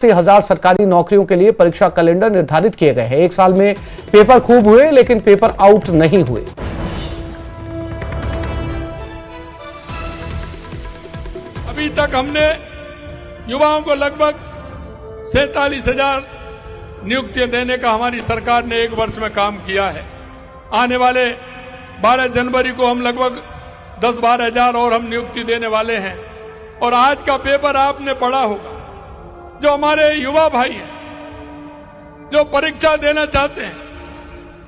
80,000 सरकारी नौकरियों के लिए परीक्षा कैलेंडर निर्धारित किए गए हैं। एक साल में पेपर खूब हुए लेकिन पेपर आउट नहीं हुए। अभी तक हमने युवाओं को लगभग 47,000 नियुक्तियां देने का हमारी सरकार ने एक वर्ष में काम किया है। आने वाले 12 जनवरी को हम लगभग 10-12 हजार और हम नियुक्ति देने वाले हैं। और आज का पेपर आपने पढ़ा होगा, जो हमारे युवा भाई हैं जो परीक्षा देना चाहते हैं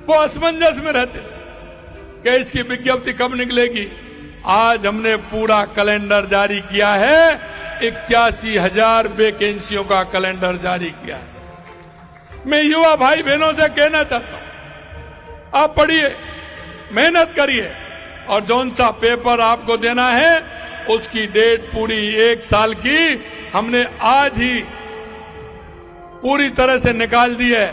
वो असमंजस में रहते थे कि इसकी विज्ञप्ति कब निकलेगी। आज हमने पूरा कैलेंडर जारी किया है, 81,000 वैकेंसियों का कैलेंडर जारी किया है। मैं युवा भाई बहनों से कहना चाहता हूं, आप पढ़िए, मेहनत करिए और जौन सा पेपर आपको देना है उसकी डेट पूरी 1 साल की हमने आज ही पूरी तरह से निकाल दी है।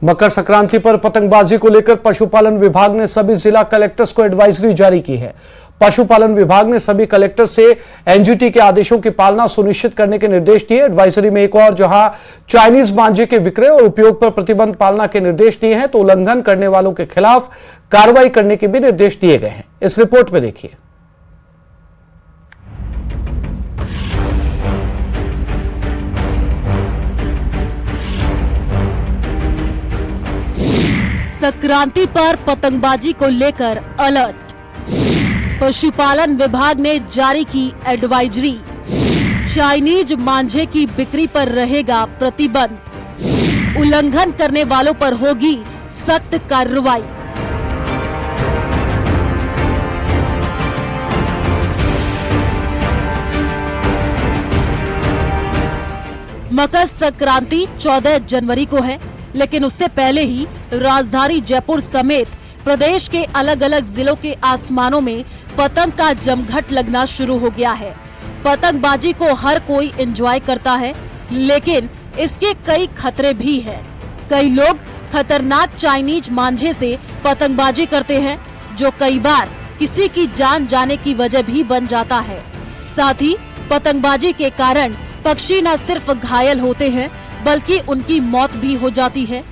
मकर संक्रांति पर पतंगबाजी को लेकर पशुपालन विभाग ने सभी जिला कलेक्टर्स को एडवाइजरी जारी की है। पशुपालन विभाग ने सभी कलेक्टर से एनजीटी के आदेशों की पालना सुनिश्चित करने के निर्देश दिए। एडवाइजरी में एक और जहां चाइनीज मांझे के विक्रय और उपयोग पर प्रतिबंध पालना के निर्देश दिए हैं, तो उल्लंघन करने वालों के खिलाफ कार्रवाई करने के भी निर्देश दिए गए हैं। इस रिपोर्ट में देखिए। संक्रांति पर पतंगबाजी को लेकर अलर्ट। पशुपालन विभाग ने जारी की एडवाइजरी। चाइनीज मांझे की बिक्री पर रहेगा प्रतिबंध। उल्लंघन करने वालों पर होगी सख्त कार्रवाई। मकर संक्रांति 14 जनवरी को है, लेकिन उससे पहले ही राजधानी जयपुर समेत प्रदेश के अलग अलग जिलों के आसमानों में पतंग का जमघट लगना शुरू हो गया है। पतंगबाजी को हर कोई एंजॉय करता है, लेकिन इसके कई खतरे भी हैं। कई लोग खतरनाक चाइनीज मांझे से पतंगबाजी करते हैं, जो कई बार किसी की जान जाने की वजह भी बन जाता है। साथ ही पतंगबाजी के कारण पक्षी न सिर्फ घायल होते हैं बल्कि उनकी मौत भी हो जाती है।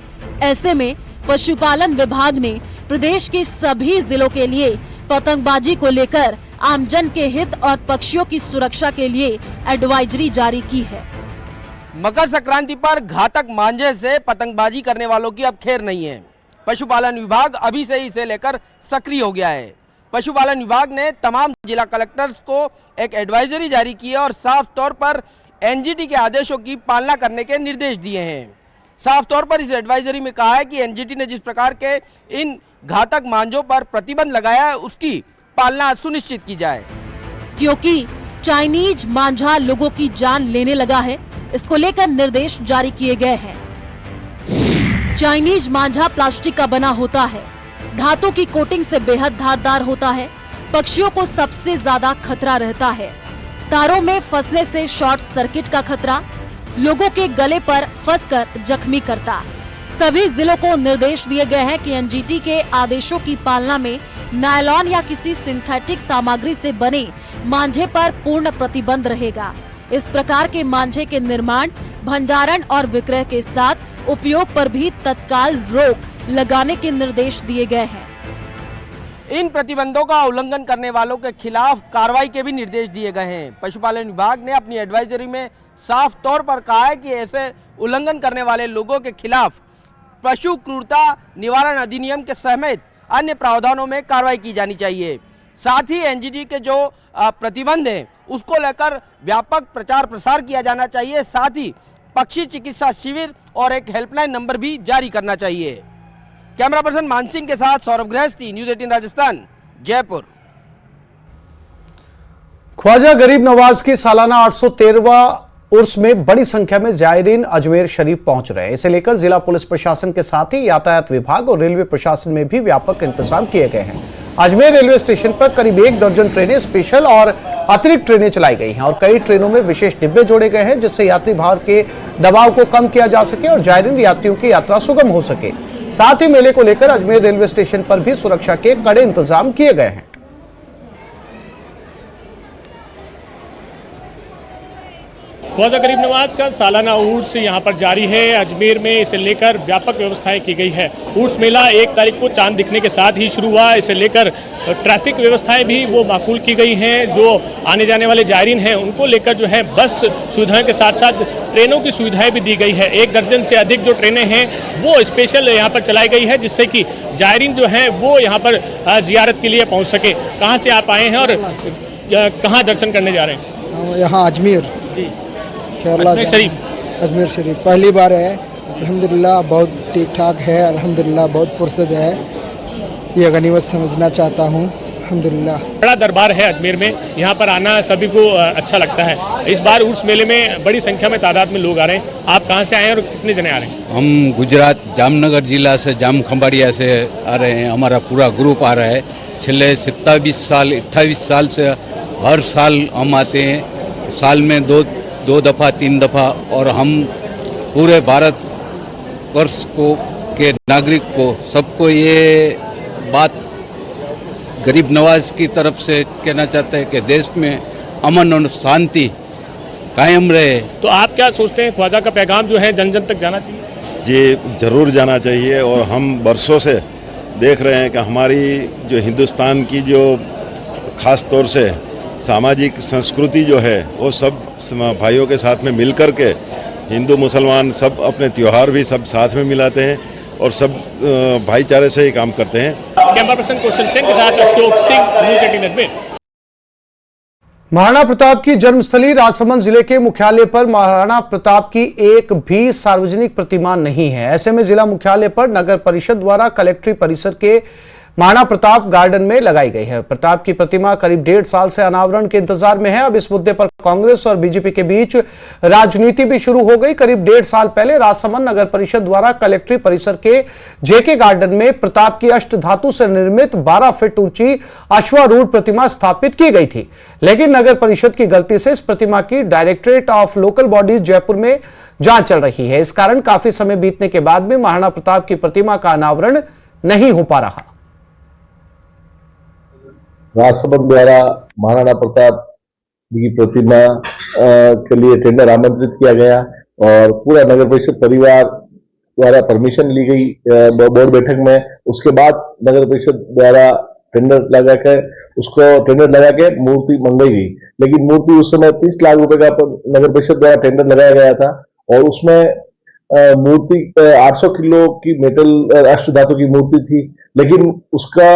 ऐसे में पशुपालन विभाग ने प्रदेश के सभी जिलों के लिए पतंगबाजी को लेकर आमजन के हित और पक्षियों की सुरक्षा के लिए एडवाइजरी जारी की है। मकर संक्रांति पर घातक मांझे से पतंगबाजी करने वालों की अब खैर नहीं है। पशुपालन विभाग अभी से ही इसे लेकर सक्रिय हो गया है। पशुपालन विभाग ने तमाम जिला कलेक्टर्स को एक एडवाइजरी जारी की है और साफ तौर पर एनजीटी के आदेशों की पालना करने के निर्देश दिए हैं। साफ तौर पर इस एडवाइजरी में कहा है कि एनजीटी ने जिस प्रकार के इन घातक मांझों पर प्रतिबंध लगाया है उसकी पालना सुनिश्चित की जाए, क्योंकि चाइनीज मांझा लोगों की जान लेने लगा है। इसको लेकर निर्देश जारी किए गए हैं। चाइनीज मांझा प्लास्टिक का बना होता है, धातु की कोटिंग से बेहद धारदार होता है। पक्षियों को सबसे ज्यादा खतरा रहता है। तारों में फंसने से शॉर्ट सर्किट का खतरा, लोगों के गले पर फंसकर जख्मी करता। सभी जिलों को निर्देश दिए गए हैं कि एनजीटी के आदेशों की पालना में नायलॉन या किसी सिंथेटिक सामग्री से बने मांझे पर पूर्ण प्रतिबंध रहेगा। इस प्रकार के मांझे के निर्माण, भंडारण और विक्रय के साथ उपयोग पर भी तत्काल रोक लगाने के निर्देश दिए गए हैं। इन प्रतिबंधों का उल्लंघन करने वालों के खिलाफ कार्रवाई के भी निर्देश दिए गए हैं। पशुपालन विभाग ने अपनी एडवाइजरी में साफ तौर पर कहा है कि ऐसे उल्लंघन करने वाले लोगों के खिलाफ पशु क्रूरता निवारण अधिनियम के समेत अन्य प्रावधानों में कार्रवाई की जानी चाहिए। साथ ही एनजीटी के जो प्रतिबंध है उसको लेकर व्यापक प्रचार प्रसार किया जाना चाहिए। साथ ही पक्षी चिकित्सा शिविर और एक हेल्पलाइन नंबर भी जारी करना चाहिए। कैमरा पर्सन मानसिंह के साथ सौरभ गृहस्थी, न्यूज़ 18 राजस्थान, जयपुर। ख्वाजा गरीब नवाज की सालाना 813वां उर्स में बड़ी संख्या में जायरीन अजमेर शरीफ पहुंच रहे हैं। इसे लेकर जिला पुलिस प्रशासन के साथ ही यातायात विभाग और रेलवे प्रशासन में भी व्यापक इंतजाम किए गए हैं। अजमेर रेलवे स्टेशन पर करीब 1 दर्जन ट्रेनें स्पेशल और अतिरिक्त ट्रेनें चलाई गई हैं और कई ट्रेनों में विशेष डिब्बे जोड़े गए हैं, जिससे यात्री भार के दबाव को कम किया जा सके और जायरीन यात्रियों की यात्रा सुगम हो सके। साथ ही मेले को लेकर अजमेर रेलवे स्टेशन पर भी सुरक्षा के कड़े इंतजाम किए गए हैं। ख्वाजा गरीब नवाज का सालाना उर्स यहाँ पर जारी है। अजमेर में इसे लेकर व्यापक व्यवस्थाएं की गई है। उर्स मेला 1 तारीख को चांद दिखने के साथ ही शुरू हुआ। इसे लेकर ट्रैफिक व्यवस्थाएं भी वो माकूल की गई हैं। जो आने जाने वाले जायरीन हैं उनको लेकर जो है बस सुविधाओं के साथ साथ ट्रेनों की सुविधाएं भी दी गई है। 1 दर्जन से अधिक जो ट्रेनें हैं वो स्पेशल यहाँ पर चलाई गई है, जिससे कि जायरीन जो हैं वो यहाँ पर जियारत के लिए पहुँच सके। कहाँ से आप आए हैं और कहाँ दर्शन करने जा रहे हैं? यहाँ अजमेर जी, केरला अजमेर शरीफ। अजमेर शरीफ पहली बार है। अल्हम्दुलिल्लाह बहुत ठीक ठाक है। अल्हम्दुलिल्लाह बहुत फुर्सत है। ये गनीमत समझना चाहता हूँ। अल्हम्दुलिल्लाह बड़ा दरबार है अजमेर में, यहाँ पर आना सभी को अच्छा लगता है। इस बार उर्स मेले में बड़ी संख्या में तादाद में लोग आ रहे हैं। आप कहाँ से आए हैं और कितने जने आ रहे हैं? हम गुजरात जामनगर जिला से जाम खंबाड़िया से आ रहे हैं। हमारा पूरा ग्रुप आ रहा है। पिछले 28 साल से हर साल हम आते हैं। साल में दो दफ़ा 3 दफ़ा, और हम पूरे भारत वर्ष को के नागरिक को सबको ये बात गरीब नवाज की तरफ से कहना चाहते हैं कि देश में अमन और शांति कायम रहे। तो आप क्या सोचते हैं, ख्वाजा का पैगाम जो है जन जन तक जाना चाहिए? जी ज़रूर जाना चाहिए। और हम बरसों से देख रहे हैं कि हमारी जो हिंदुस्तान की जो ख़ास तौर से सामाजिक संस्कृति जो है वो सब भाइयों के साथ में मिल कर के हिंदू मुसलमान सब अपने त्यौहार भी सब साथ में मिलाते हैं और सब भाईचारे से ही काम करते हैं। कैमरा पर्सन कौशल सेन के साथ अशोक सिंह, न्यूज़ 18 अजमेर। महाराणा प्रताप की जन्मस्थली राजसमंद जिले के मुख्यालय पर महाराणा प्रताप की एक भी सार्वजनिक प्रतिमा नहीं है। ऐसे में जिला मुख्यालय पर नगर परिषद द्वारा कलेक्ट्री परिसर के महाराणा प्रताप गार्डन में लगाई गई है। प्रताप की प्रतिमा करीब 1.5 साल से अनावरण के इंतजार में है। अब इस मुद्दे पर कांग्रेस और बीजेपी के बीच राजनीति भी शुरू हो गई। करीब 1.5 साल पहले राजसमंद नगर परिषद द्वारा कलेक्ट्री परिसर के जेके गार्डन में प्रताप की अष्ट धातु से निर्मित 12 फीट ऊंची अश्वारूढ़ प्रतिमा स्थापित की गई थी, लेकिन नगर परिषद की गलती से इस प्रतिमा की directorate of local bodies Jaipur में जांच चल रही है। इस कारण काफी समय बीतने के बाद भी महाराणा प्रताप की प्रतिमा का अनावरण नहीं हो पा रहा। राजसमंद द्वारा महाराणा प्रताप की प्रतिमा के लिए टेंडर आमंत्रित किया गया और पूरा नगर परिषद परिवार द्वारा परमिशन ली गई बोर्ड बैठक में। उसके बाद नगर परिषद द्वारा टेंडर लगा के मूर्ति मंगाई गई, लेकिन मूर्ति उस समय 30 लाख रुपए का नगर परिषद द्वारा टेंडर लगाया गया था और उसमें मूर्ति 800 किलो की मेटल अष्ट धातु की मूर्ति थी, लेकिन उसका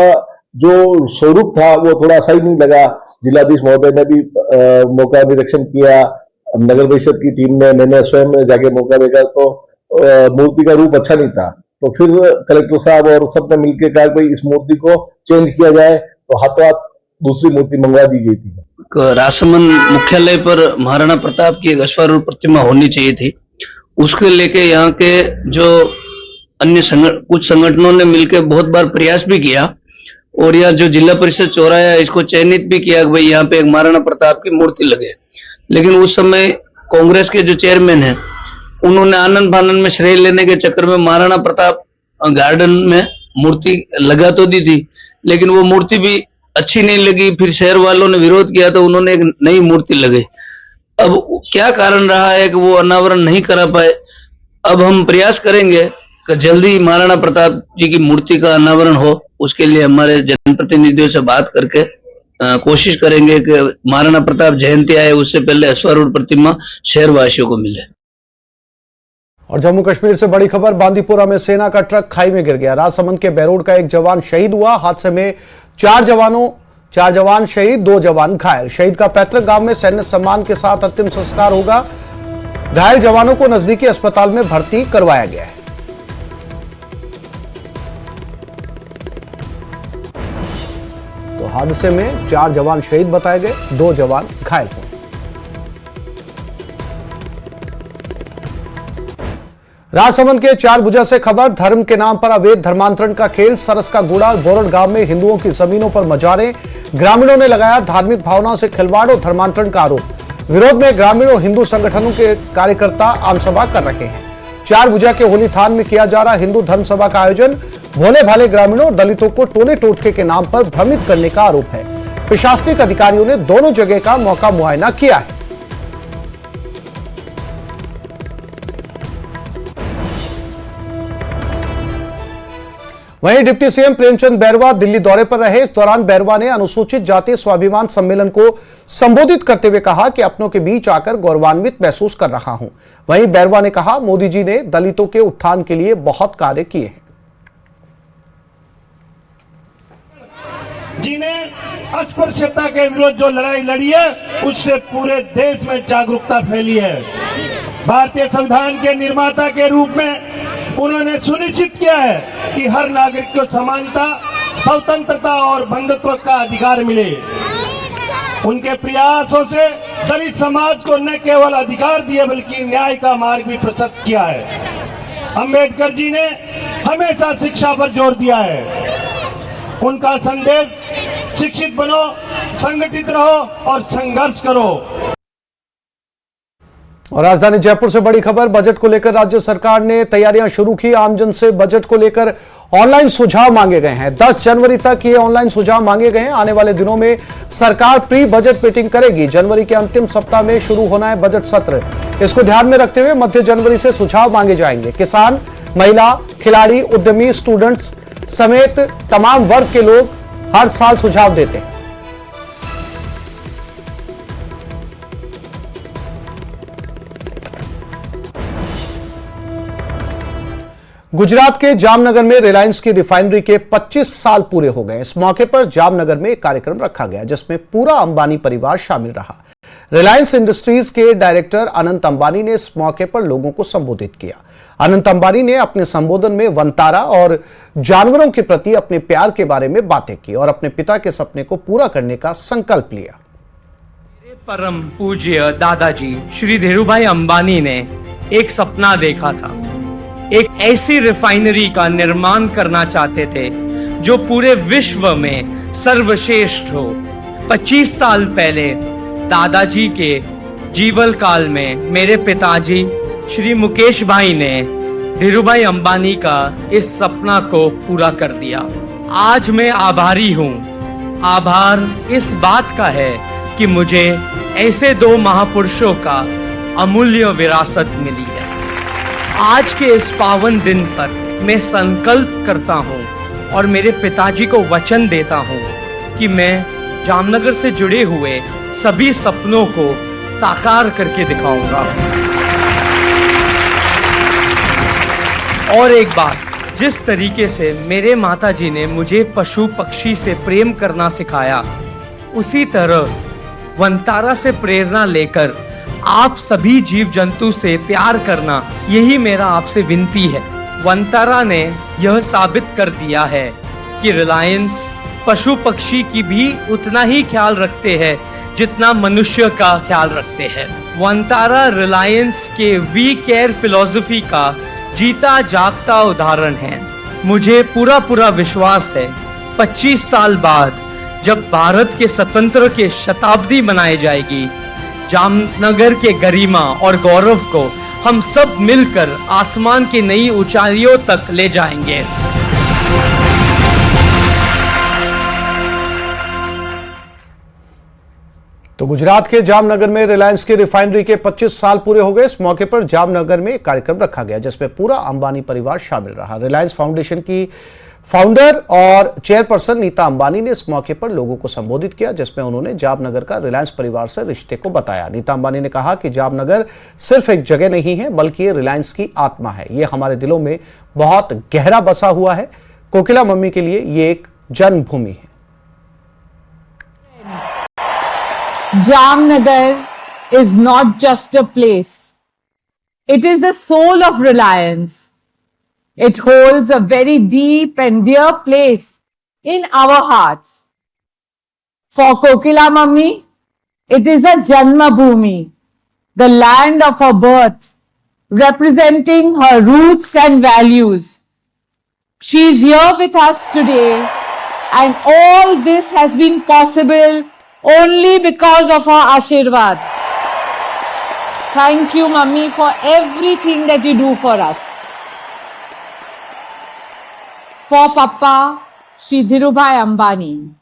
जो स्वरूप था वो थोड़ा सही नहीं लगा। जिलाधीश महोदय ने भी मौका निरीक्षण किया, नगर परिषद की टीम ने, मैंने स्वयं जाके मौका देखा तो मूर्ति का रूप अच्छा नहीं था। तो फिर कलेक्टर साहब और सबने मिलकर कहा भाई इस मूर्ति को चेंज किया जाए, तो हाथों हाथ दूसरी मूर्ति मंगवा दी गई थी। राजसमंद मुख्यालय पर महाराणा प्रताप की एक अश्वारूढ़ प्रतिमा होनी चाहिए थी। उसके लेके यहाँ के जो अन्य कुछ संगठनों ने मिलकर बहुत बार प्रयास भी किया और यह जो जिला परिषद चौराहा है इसको चयनित भी किया कि भाई यहाँ पे एक महाराणा प्रताप की मूर्ति लगे, लेकिन उस समय कांग्रेस के जो चेयरमैन हैं उन्होंने आनंद फानंद में श्रेय लेने के चक्कर में महाराणा प्रताप गार्डन में मूर्ति लगा तो दी थी, लेकिन वो मूर्ति भी अच्छी नहीं लगी। फिर शहर वालों ने विरोध किया तो उन्होंने एक नई मूर्ति लगाई। अब क्या कारण रहा है कि वो अनावरण नहीं करा पाए। अब हम प्रयास करेंगे कि जल्दी महाराणा प्रताप जी की मूर्ति का अनावरण हो। उसके लिए हमारे जनप्रतिनिधियों से बात करके कोशिश करेंगे कि महाराणा प्रताप जयंती आए उससे पहले अश्वारूढ़ प्रतिमा शहरवासियों को मिले। और जम्मू कश्मीर से बड़ी खबर, बांदीपुरा में सेना का ट्रक खाई में गिर गया। राजसमंद के बैरोड का एक जवान शहीद हुआ। हादसे में 4 जवान शहीद, 2 जवान घायल। शहीद का पैतृक गांव में सैन्य सम्मान के साथ अंतिम संस्कार होगा। घायल जवानों को नजदीकी अस्पताल में भर्ती करवाया गया है। तो हादसे में 4 जवान शहीद बताए गए, 2 जवान घायल हुए। राजसमंद के 4 भुजा से खबर, धर्म के नाम पर अवैध धर्मांतरण का खेल। सरस का गुड़ा बोरड गांव में हिंदुओं की जमीनों पर मजारें। ग्रामीणों ने लगाया धार्मिक भावनाओं से खिलवाड़ और धर्मांतरण का आरोप। विरोध में ग्रामीण और हिंदू संगठनों के कार्यकर्ता आमसभा कर रहे हैं। 4 भुजा के होली थान में किया जा रहा हिंदू धर्म सभा का आयोजन। भोले भाले ग्रामीणों और दलितों को टोले टोटके के नाम पर भ्रमित करने का आरोप है। प्रशासनिक अधिकारियों ने दोनों जगह का मौका मुआयना किया है। वहीं डिप्टी सीएम प्रेमचंद बैरवा दिल्ली दौरे पर रहे। इस दौरान बैरवा ने अनुसूचित जाति स्वाभिमान सम्मेलन को संबोधित करते हुए कहा कि अपनों के बीच आकर गौरवान्वित महसूस कर रहा हूं। वहीं बैरवा ने कहा, मोदी जी ने दलितों के उत्थान के लिए बहुत कार्य किए हैं। जी ने अस्पृश्यता के विरुद्ध जो लड़ाई लड़ी है, उससे पूरे देश में जागरूकता फैली है। भारतीय संविधान के निर्माता के रूप में उन्होंने सुनिश्चित किया है कि हर नागरिक को समानता, स्वतंत्रता और बंधुत्व का अधिकार मिले। उनके प्रयासों से दलित समाज को न केवल अधिकार दिए बल्कि न्याय का मार्ग भी प्रशस्त किया है। अंबेडकर जी ने हमेशा शिक्षा पर जोर दिया है। उनका संदेश, शिक्षित बनो, संगठित रहो और संघर्ष करो। और राजधानी जयपुर से बड़ी खबर, बजट को लेकर राज्य सरकार ने तैयारियां शुरू की। आमजन से बजट को लेकर ऑनलाइन सुझाव मांगे गए हैं। 10 जनवरी तक ये ऑनलाइन सुझाव मांगे गए हैं। आने वाले दिनों में सरकार प्री बजट मीटिंग करेगी। जनवरी के अंतिम सप्ताह में शुरू होना है बजट सत्र। इसको ध्यान में रखते हुए मध्य जनवरी से सुझाव मांगे जाएंगे। किसान, महिला, खिलाड़ी, उद्यमी, स्टूडेंट्स समेत तमाम वर्ग के लोग हर साल सुझाव देते हैं। गुजरात के जामनगर में रिलायंस की रिफाइनरी के 25 साल पूरे हो गए। इस मौके पर जामनगर में एक कार्यक्रम रखा गया जिसमें पूरा अंबानी परिवार शामिल रहा। रिलायंस इंडस्ट्रीज के डायरेक्टर अनंत अंबानी ने इस मौके पर लोगों को संबोधित किया। अनंत अंबानी ने अपने संबोधन में वनतारा और जानवरों के प्रति अपने प्यार के बारे में बातें की और अपने पिता के सपने को पूरा करने का संकल्प लिया। मेरे परम पूज्य दादाजी श्री धीरूभाई अंबानी ने एक सपना देखा था। एक ऐसी रिफाइनरी का निर्माण करना चाहते थे जो पूरे विश्व में सर्वश्रेष्ठ हो। 25 साल पहले दादाजी के जीवन काल में मेरे पिताजी श्री मुकेश भाई ने धीरूभाई अंबानी का इस सपना को पूरा कर दिया। आज मैं आभारी हूँ। आभार इस बात का है कि मुझे ऐसे 2 महापुरुषों का अमूल्य विरासत मिली है। आज के इस पावन दिन पर मैं संकल्प करता हूँ और मेरे पिताजी को वचन देता हूँ कि मैं जामनगर से जुड़े हुए सभी सपनों को साकार करके दिखाऊंगा। और एक बात, जिस तरीके से मेरे माताजी ने मुझे पशु पक्षी से प्रेम करना सिखाया, उसी तरह वनतारा से प्रेरणा लेकर आप सभी जीव जंतु से प्यार करना, यही मेरा आपसे विनती है। वनतारा ने यह साबित कर दिया है कि रिलायंस पशु पक्षी की भी उतना ही ख्याल रखते हैं जितना मनुष्य का ख्याल रखते हैं। वनतारा रिलायंस के वी केयर फिलॉसफी का जीता जागता उदाहरण है। मुझे पूरा विश्वास है 25 साल बाद जब भारत के स्वतंत्र के शताब्दी मनाई जाएगी, जामनगर के गरिमा और गौरव को हम सब मिलकर आसमान की नई ऊंचाइयों तक ले जाएंगे। तो गुजरात के जामनगर में रिलायंस की रिफाइनरी के 25 साल पूरे हो गए। इस मौके पर जामनगर में एक कार्यक्रम रखा गया जिसमें पूरा अंबानी परिवार शामिल रहा। रिलायंस फाउंडेशन की फाउंडर और चेयरपर्सन नीता अंबानी ने इस मौके पर लोगों को संबोधित किया जिसमें उन्होंने जामनगर का रिलायंस परिवार से रिश्ते को बताया। नीता अंबानी ने कहा कि जामनगर सिर्फ एक जगह नहीं है बल्कि ये रिलायंस की आत्मा है। ये हमारे दिलों में बहुत गहरा बसा हुआ है। कोकिला मम्मी के लिए ये एक जन्मभूमि है। Jamnagar is not just a place. It is the soul of Reliance. It holds a very deep and dear place in our hearts. For Kokila Mummy, it is a Janma Bhumi, the land of her birth, representing her roots and values. She is here with us today, and all this has been possible only because of her Ashirwad. Thank you, Mummy, for everything that you do for us. For Papa, Shri Dhirubhai Ambani,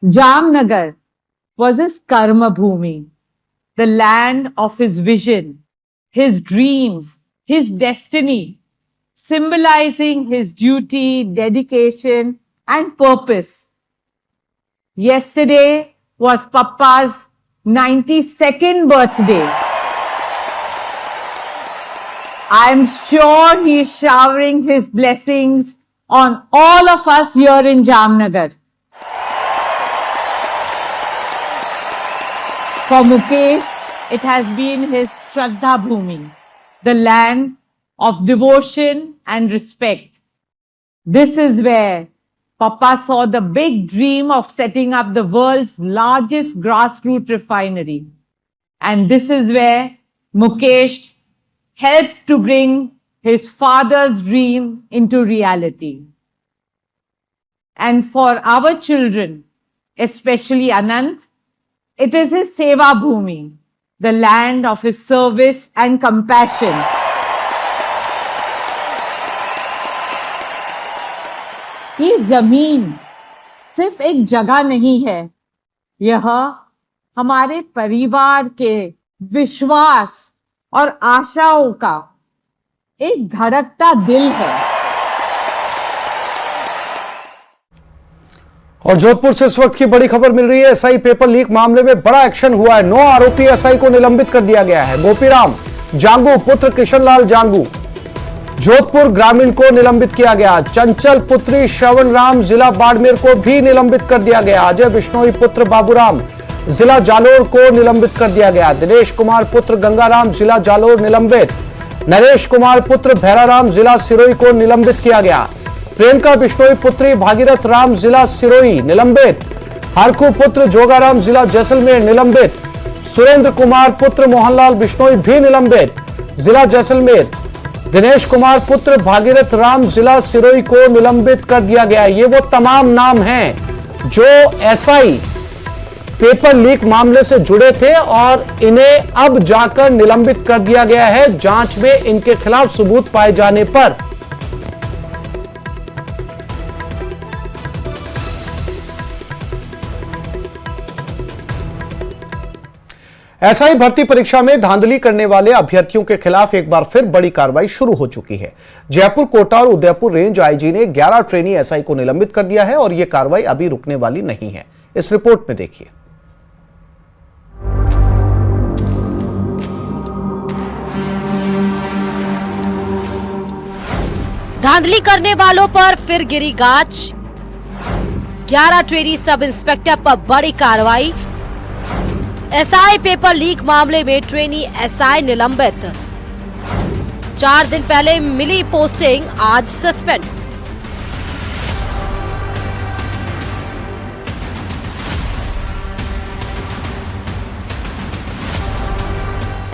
Jamnagar was his karma bhumi, the land of his vision, his dreams, his destiny. symbolizing his duty, dedication, and purpose. Yesterday was Papa's 92nd birthday. I am sure he is showering his blessings on all of us here in Jamnagar. For Mukesh, it has been his Shraddha Bhumi, the land of devotion and respect. This is where Papa saw the big dream of setting up the world's largest grassroots refinery. And this is where Mukesh helped to bring his father's dream into reality. And for our children, especially Anant, it is his Seva Bhumi, the land of his service and compassion. ये जमीन सिर्फ एक जगह नहीं है, यह हमारे परिवार के विश्वास और आशाओं का एक धड़कता दिल है। और जोधपुर से इस वक्त की बड़ी खबर मिल रही है। एसआई पेपर लीक मामले में बड़ा एक्शन हुआ है। 9 आरोपी एसआई को निलंबित कर दिया गया है। गोपीराम जांगू पुत्र किशनलाल जांगू जोधपुर ग्रामीण को निलंबित किया गया। चंचल पुत्री श्रवण राम जिला बाड़मेर को भी निलंबित कर दिया गया। अजय बिश्नोई पुत्र बाबूराम जिला जालोर को निलंबित कर दिया गया। दिनेश कुमार पुत्र गंगाराम जिला जालोर निलंबित। नरेश कुमार पुत्र भैराराम जिला सिरोही को निलंबित किया गया। प्रियंका बिश्नोई पुत्री भागीरथ राम जिला सिरोही निलंबित। हरखू पुत्र जोगाराम जिला जैसलमेर निलंबित। सुरेंद्र कुमार पुत्र मोहनलाल बिश्नोई भी निलंबित जिला जैसलमेर। दिनेश कुमार पुत्र भागीरथ राम जिला सिरोही को निलंबित कर दिया गया। ये वो तमाम नाम हैं जो एसआई पेपर लीक मामले से जुड़े थे और इन्हें अब जाकर निलंबित कर दिया गया है जांच में इनके खिलाफ सबूत पाए जाने पर। एसआई भर्ती परीक्षा में धांधली करने वाले अभ्यर्थियों के खिलाफ एक बार फिर बड़ी कार्रवाई शुरू हो चुकी है। जयपुर, कोटा और उदयपुर रेंज आईजी ने 11 ट्रेनी एसआई को निलंबित कर दिया है और यह कार्रवाई अभी रुकने वाली नहीं है। इस रिपोर्ट में देखिए। धांधली करने वालों पर फिर गिरी गाज। 11 ट्रेनी सब इंस्पेक्टर पर बड़ी कार्रवाई। एसआई पेपर लीक मामले में ट्रेनी एसआई निलंबित। 4 दिन पहले मिली पोस्टिंग आज सस्पेंड।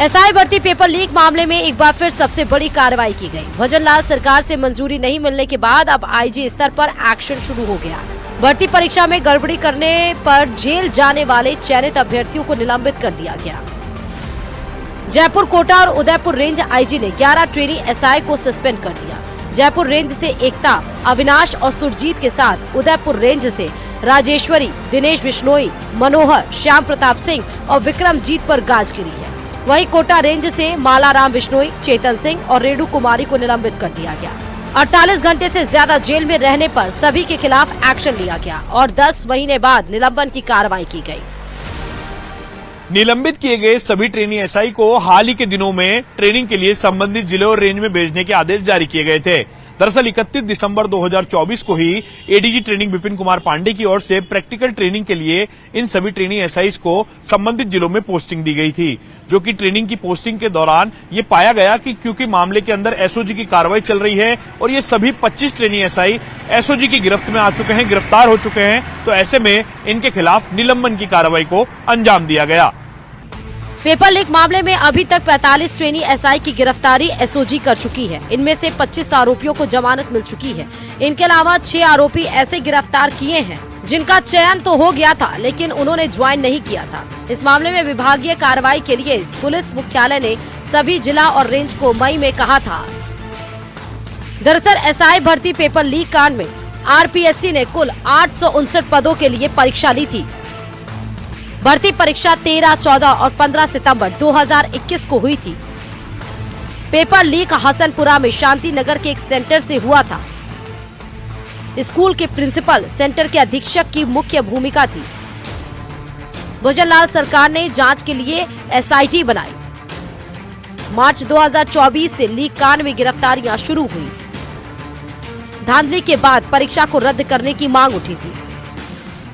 एसआई भर्ती पेपर लीक मामले में एक बार फिर सबसे बड़ी कार्रवाई की गई। भजनलाल सरकार से मंजूरी नहीं मिलने के बाद अब आईजी स्तर पर एक्शन शुरू हो गया। भर्ती परीक्षा में गड़बड़ी करने पर जेल जाने वाले चयनित अभ्यर्थियों को निलंबित कर दिया गया। जयपुर, कोटा और उदयपुर रेंज आईजी ने 11 ट्रेनी एसआई को सस्पेंड कर दिया। जयपुर रेंज से एकता, अविनाश और सुरजीत के साथ उदयपुर रेंज से राजेश्वरी, दिनेश बिश्नोई, मनोहर, श्याम प्रताप सिंह और विक्रमजीत पर गाज गिरी है। वहीं कोटा रेंज से मालाराम बिश्नोई, चेतन सिंह और रेणु कुमारी को निलंबित कर दिया गया। 48 घंटे से ज्यादा जेल में रहने पर सभी के खिलाफ एक्शन लिया गया और 10 महीने बाद निलंबन की कार्रवाई की गई। निलंबित किए गए सभी ट्रेनी एसआई को हाल ही के दिनों में ट्रेनिंग के लिए संबंधित जिले और रेंज में भेजने के आदेश जारी किए गए थे। दरअसल 31 दिसंबर 2024 को ही एडीजी ट्रेनिंग विपिन कुमार पांडे की ओर से प्रैक्टिकल ट्रेनिंग के लिए इन सभी ट्रेनी एसआईज को संबंधित जिलों में पोस्टिंग दी गई थी, जो कि ट्रेनिंग की पोस्टिंग के दौरान ये पाया गया कि क्योंकि मामले के अंदर एसओजी की कार्रवाई चल रही है और ये सभी 25 ट्रेनी एसआई एसओजी की गिरफ्त में आ चुके हैं, गिरफ्तार हो चुके हैं, तो ऐसे में इनके खिलाफ निलंबन की कार्रवाई को अंजाम दिया गया। पेपर लीक मामले में अभी तक 45 ट्रेनी एसआई की गिरफ्तारी एसओजी कर चुकी है। इनमें से 25 आरोपियों को जमानत मिल चुकी है। इनके अलावा 6 आरोपी ऐसे गिरफ्तार किए हैं जिनका चयन तो हो गया था लेकिन उन्होंने ज्वाइन नहीं किया था। इस मामले में विभागीय कार्रवाई के लिए पुलिस मुख्यालय ने सभी जिला और रेंज को मई में कहा था। दरअसल एसआई भर्ती पेपर लीक कांड में आरपीएससी ने कुल 859 पदों के लिए परीक्षा ली थी। भर्ती परीक्षा 13, 14 और 15 सितंबर 2021 को हुई थी। पेपर लीक हसनपुरा में शांति नगर के एक सेंटर से हुआ था। स्कूल के प्रिंसिपल, सेंटर के अधीक्षक की मुख्य भूमिका थी। भजनलाल सरकार ने जांच के लिए SIT बनाई। मार्च 2024 से लीक कांड में गिरफ्तारियां शुरू हुई। धांधली के बाद परीक्षा को रद्द करने की मांग उठी थी।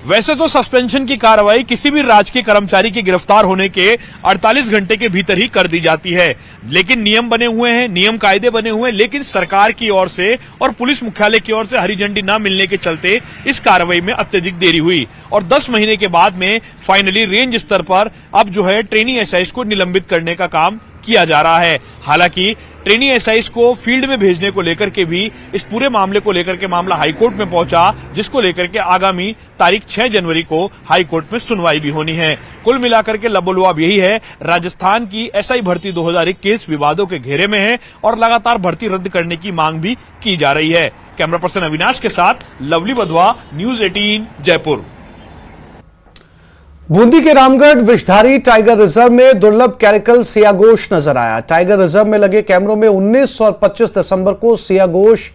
वैसे तो सस्पेंशन की कार्रवाई किसी भी राजकीय कर्मचारी के गिरफ्तार होने के 48 घंटे के भीतर ही कर दी जाती है, लेकिन नियम बने हुए हैं, नियम कायदे बने हुए हैं, लेकिन सरकार की ओर से और पुलिस मुख्यालय की ओर से हरी झंडी न मिलने के चलते इस कार्रवाई में अत्यधिक देरी हुई और 10 महीने के बाद में फाइनली रेंज स्तर पर अब जो है ट्रेनी SIs को निलंबित करने का काम किया जा रहा है। हालांकि ट्रेनी SIs को फील्ड में भेजने को लेकर के भी इस पूरे मामले को लेकर के मामला हाईकोर्ट में पहुंचा, जिसको लेकर के आगामी तारीख 6 जनवरी को हाईकोर्ट में सुनवाई भी होनी है। कुल मिलाकर के लबोलुआब यही है, राजस्थान की SI भर्ती 2021 विवादों के घेरे में है और लगातार भर्ती रद्द करने की मांग भी की जा रही है। कैमरा पर्सन अविनाश के साथ लवली बधवा, न्यूज 18 जयपुर। बूंदी के रामगढ़ विषधारी टाइगर रिजर्व में दुर्लभ कैरिकल सियागोश नजर आया। टाइगर रिजर्व में लगे कैमरों में 19 और 25 दिसंबर को सियागोश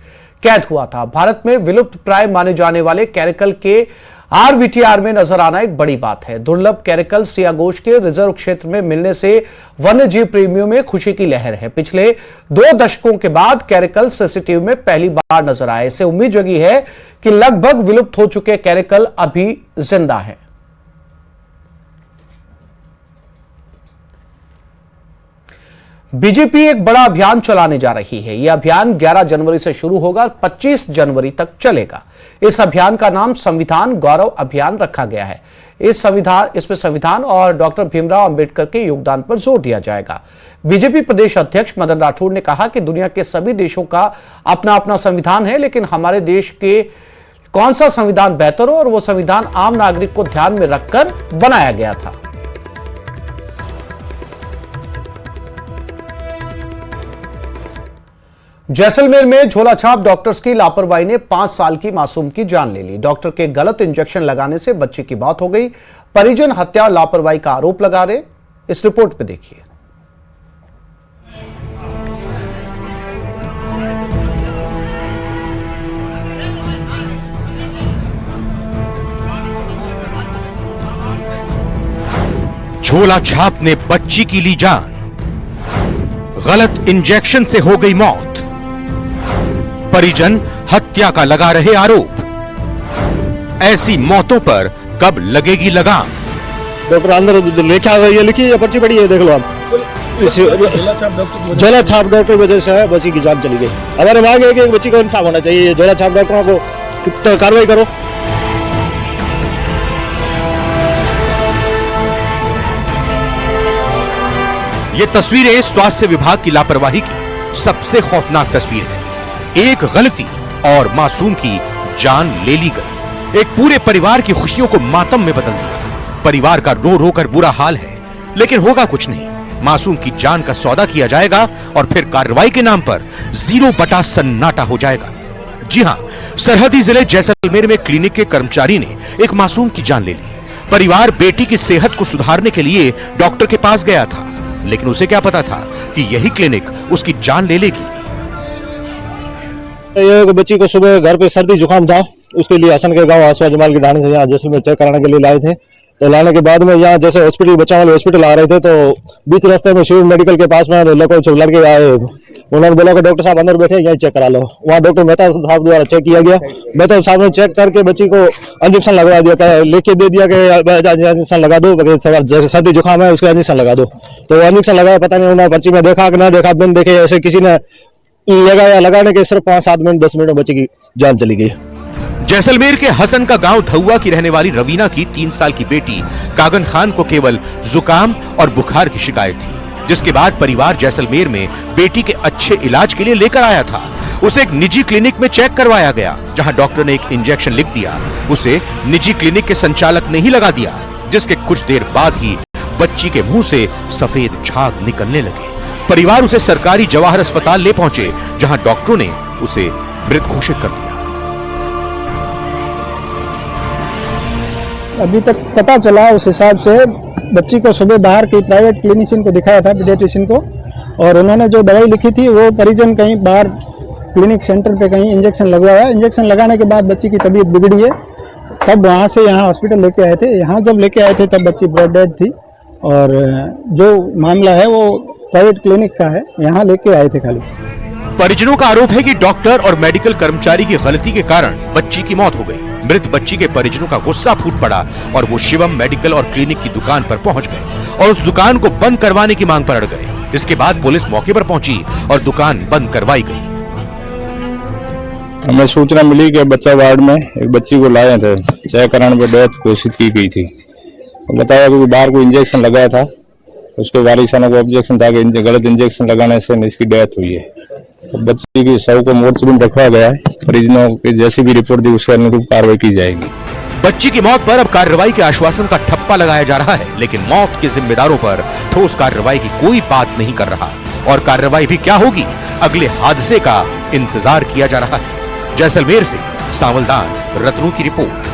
कैद हुआ था। भारत में विलुप्त प्राय माने जाने वाले कैरिकल के RVTR में नजर आना एक बड़ी बात है। दुर्लभ कैरिकल सियागोश के रिजर्व क्षेत्र में मिलने से वन्य जीव प्रेमियों में खुशी की लहर है। पिछले 2 दशकों के बाद कैरिकल CCTV में पहली बार नजर आए। इससे उम्मीद जगी है कि लगभग विलुप्त हो चुके कैरिकल अभी जिंदा हैं। बीजेपी एक बड़ा अभियान चलाने जा रही है। यह अभियान 11 जनवरी से शुरू होगा और 25 जनवरी तक चलेगा। इस अभियान का नाम संविधान गौरव अभियान रखा गया है। इसमें संविधान और डॉक्टर भीमराव अंबेडकर के योगदान पर जोर दिया जाएगा। बीजेपी प्रदेश अध्यक्ष मदन राठौड़ ने कहा कि दुनिया के सभी देशों का अपना अपना संविधान है, लेकिन हमारे देश के कौन सा संविधान बेहतर हो, और वो संविधान आम नागरिक को ध्यान में रखकर बनाया गया था। जैसलमेर में झोलाछाप डॉक्टर्स की लापरवाही ने 5 साल की मासूम की जान ले ली। डॉक्टर के गलत इंजेक्शन लगाने से बच्चे की मौत हो गई। परिजन हत्या और लापरवाही का आरोप लगा रहे। इस रिपोर्ट में देखिए। झोलाछाप ने बच्ची की ली जान, गलत इंजेक्शन से हो गई मौत, परिजन हत्या का लगा रहे आरोप। ऐसी मौतों पर कब लगेगी लगाम? डॉक्टर अंदर लेखा ये लिखी है, पर्ची पड़ी है, देख लो आप। झोलाछाप डॉक्टर वजह से बच्ची की जान चली गई। हमारे मांग है कि बच्ची को इंसाफ होना चाहिए। झोलाछाप डॉक्टरों को कार्रवाई करो। ये तस्वीरें स्वास्थ्य विभाग की लापरवाही की सबसे खौफनाक तस्वीर है। एक गलती और मासूम की जान ले ली गई। एक पूरे परिवार की खुशियों को मातम में बदल दिया। परिवार का रो रो कर बुरा हाल है, लेकिन होगा कुछ नहीं। मासूम की जान का सौदा किया जाएगा और फिर कार्रवाई के नाम पर 0 बटा सन्नाटा हो जाएगा। जी हां, सरहदी जिले जैसलमेर में क्लिनिक के कर्मचारी ने एक मासूम की जान ले ली। परिवार बेटी की सेहत को सुधारने के लिए डॉक्टर के पास गया था, लेकिन उसे क्या पता था कि यही क्लिनिक उसकी जान ले लेगी। ये बच्ची को सुबह घर पे सर्दी जुकाम था, उसके लिए हसन के गांव आसवा जमाल के ढाणे से यहाँ जैसलमेर चेक कराने के लिए लाए थे। तो लाने के बाद में यहाँ जैसे हॉस्पिटल बच्चा वाले हॉस्पिटल आ रहे थे, तो बीच रास्ते में शिव मेडिकल के पास में लड़के आए। उन्होंने बोला कि डॉक्टर साहब अंदर बैठे, यहीं चेक करा लो। वहाँ डॉक्टर मेहता साहब द्वारा चेक किया गया। मेहता साहब ने चेक करके बच्ची को इंजेक्शन लगवा दिया, लिख के दे दिया कि इंजेक्शन लगा दो, जैसे सर्दी जुकाम है उसका इंजेक्शन लगा दो। तो इंजेक्शन लगाया, पता नहीं उन्होंने पर्ची में देखा कि ना देखा, बिन देखे ऐसे किसी ने लगाया। लगाने के सिर्फ 5-7 मिनट 10 मिनट में बच्ची की जान चली गई। जैसलमेर के हसन का गांव धुआ की रहने वाली रवीना की 3 साल की बेटी कागन खान को केवल जुकाम और बुखार की शिकायत थी, जिसके बाद परिवार जैसलमेर में बेटी के अच्छे इलाज के लिए लेकर आया था। उसे एक निजी क्लिनिक में चेक करवाया गया, जहां डॉक्टर ने एक इंजेक्शन लिख दिया। उसे निजी क्लिनिक के संचालक ने ही लगा दिया, जिसके कुछ देर बाद ही बच्ची के मुंह से सफेद झाग निकलने लगे। परिवार उसे सरकारी जवाहर अस्पताल ले पहुंचे, जहां डॉक्टरों ने उसे मृत घोषित कर दिया। अभी तक पता चला उस हिसाब से बच्ची को सुबह बाहर की प्राइवेट क्लिनिशियन को दिखाया था, पीडियाट्रिशियन को, और उन्होंने जो दवाई लिखी थी वो परिजन कहीं बाहर क्लिनिक सेंटर पे कहीं इंजेक्शन लगवाया। इंजेक्शन लगाने के बाद बच्ची की तबीयत बिगड़ी है, तब वहाँ से यहाँ हॉस्पिटल लेके आए थे। यहाँ जब लेके आए थे तब बच्ची ब्रॉड डेड थी, और जो मामला है वो प्राइवेट क्लिनिक का है, यहाँ लेके आए थे खाली। परिजनों का आरोप है कि डॉक्टर और मेडिकल कर्मचारी की गलती के कारण बच्ची की मौत हो गई। मृत बच्ची के परिजनों का गुस्सा फूट पड़ा और वो शिवम मेडिकल और क्लिनिक की दुकान पर पहुंच गए और उस दुकान को बंद करवाने की मांग पर अड़ गए। इसके बाद पुलिस मौके पर पहुंची और दुकान बंद करवाई गई। हमें सूचना मिली कि बच्चा वार्ड में एक बच्ची को लाए थे, चेक कराने पर डेथ घोषित की गई थी। बताया कि बाहर को इंजेक्शन लगाया था, उसके वारिसानों को ऑब्जेक्शन था कि गलत इंजेक्शन लगाने से इसकी डेथ हुई है। बच्ची की शव को मोर्चरी में रखा गया है। परिजनों की जैसी भी रिपोर्ट दी उसके अनुरूप कार्रवाई की जाएगी। बच्ची की मौत पर अब कार्रवाई के आश्वासन का ठप्पा लगाया जा रहा है, लेकिन मौत के जिम्मेदारों पर ठोस कार्रवाई की कोई बात नहीं कर रहा। और कार्रवाई भी क्या होगी, अगले हादसे का इंतजार किया जा रहा है। जैसलमेर से सांवलदान रत्नों की रिपोर्ट।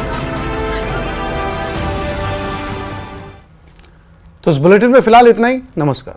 तो इस बुलेटिन में फिलहाल इतना ही। नमस्कार।